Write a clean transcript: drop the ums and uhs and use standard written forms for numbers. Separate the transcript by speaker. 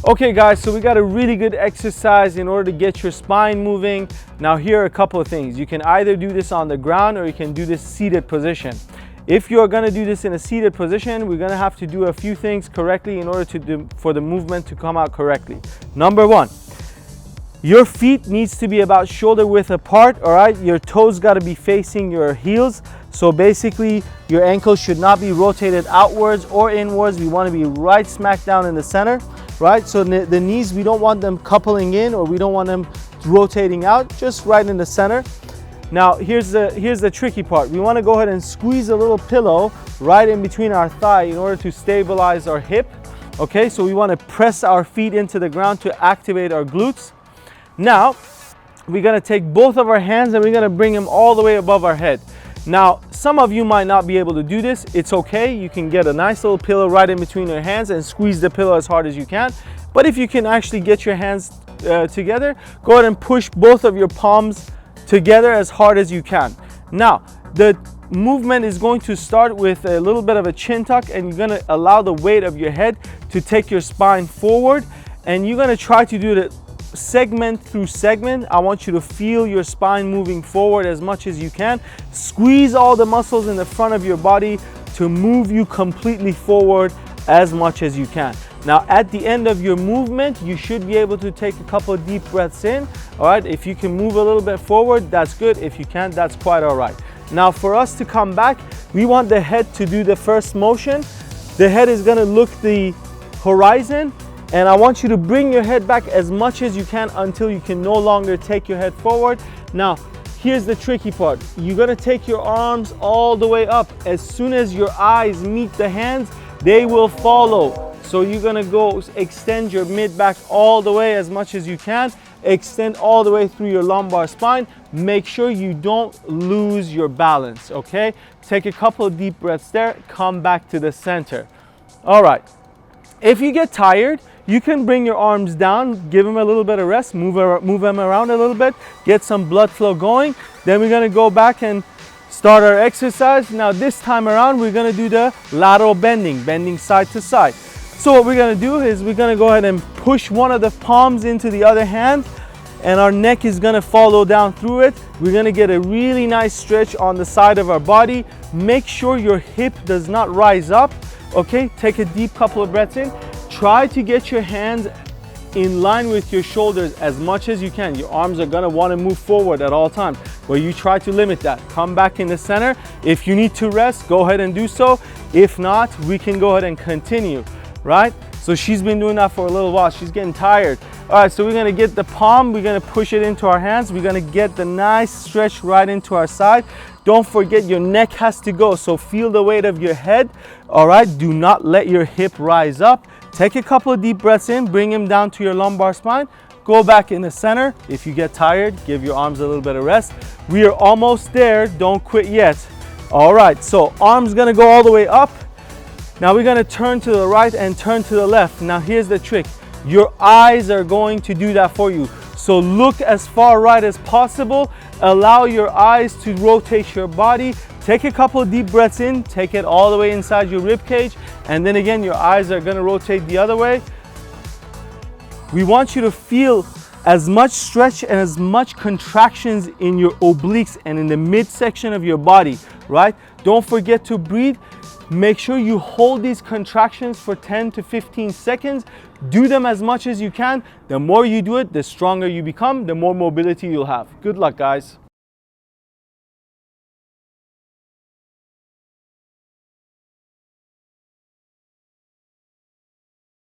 Speaker 1: Okay guys, so we got a really good exercise in order to get your spine moving. Now here are a couple of things. You can either do this on the ground or you can do this seated position. If you're going to do this in a seated position, we're going to have to do a few things correctly in order for the movement to come out correctly. Number one, your feet needs to be about shoulder width apart, all right? Your toes got to be facing your heels. So basically, your ankles should not be rotated outwards or inwards. We want to be right smack down in the center, right? So the knees, we don't want them coupling in or we don't want them rotating out, just right in the center. Now, here's the tricky part. We want to go ahead and squeeze a little pillow right in between our thigh in order to stabilize our hip. Okay, so we want to press our feet into the ground to activate our glutes. Now, we're going to take both of our hands and we're going to bring them all the way above our head. Now, some of you might not be able to do this. It's okay. You can get a nice little pillow right in between your hands and squeeze the pillow as hard as you can. But if you can actually get your hands together, go ahead and push both of your palms together as hard as you can. Now, the movement is going to start with a little bit of a chin tuck, and you're going to allow the weight of your head to take your spine forward, and you're going to try to do it segment through segment. I want you to feel your spine moving forward as much as you can. Squeeze all the muscles in the front of your body to move you completely forward as much as you can. Now, at the end of your movement, you should be able to take a couple of deep breaths in. All right, if you can move a little bit forward, that's good. If you can't, that's quite all right. Now, for us to come back, we want the head to do the first motion. The head is going to look the horizon, and I want you to bring your head back as much as you can until you can no longer take your head forward. Now, here's the tricky part. You're going to take your arms all the way up. As soon as your eyes meet the hands, they will follow. So you're going to go extend your mid back all the way as much as you can. Extend all the way through your lumbar spine. Make sure you don't lose your balance, okay? Take a couple of deep breaths there. Come back to the center. All right. If you get tired, you can bring your arms down, give them a little bit of rest, move them around a little bit, get some blood flow going. Then we're going to go back and start our exercise. Now this time around, we're going to do the lateral bending side to side. So what we're going to do is we're going to go ahead and push one of the palms into the other hand, and our neck is going to follow down through it. We're going to get a really nice stretch on the side of our body. Make sure your hip does not rise up. Okay, take a deep couple of breaths in. Try to get your hands in line with your shoulders as much as you can. Your arms are going to want to move forward at all times, but you try to limit that. Come back in the center. If you need to rest, go ahead and do so. If not, we can go ahead and continue, right? So she's been doing that for a little while. She's getting tired. All right, so we're going to get the palm. We're going to push it into our hands. We're going to get the nice stretch right into our side. Don't forget your neck has to go, so feel the weight of your head. All right, do not let your hip rise up. Take a couple of deep breaths in, bring them down to your lumbar spine. Go back in the center. If you get tired, give your arms a little bit of rest. We are almost there. Don't quit yet. All right, so arms gonna go all the way up. Now we're gonna turn to the right and turn to the left. Now here's the trick. Your eyes are going to do that for you. So look as far right as possible. Allow your eyes to rotate your body. Take a couple of deep breaths in, take it all the way inside your rib cage, and then again your eyes are going to rotate the other way. We want you to feel as much stretch and as much contractions in your obliques and in the midsection of your body, right? Don't forget to breathe. Make sure you hold these contractions for 10 to 15 seconds. Do them as much as you can. The more you do it, the stronger you become, the more mobility you'll have. Good luck, guys.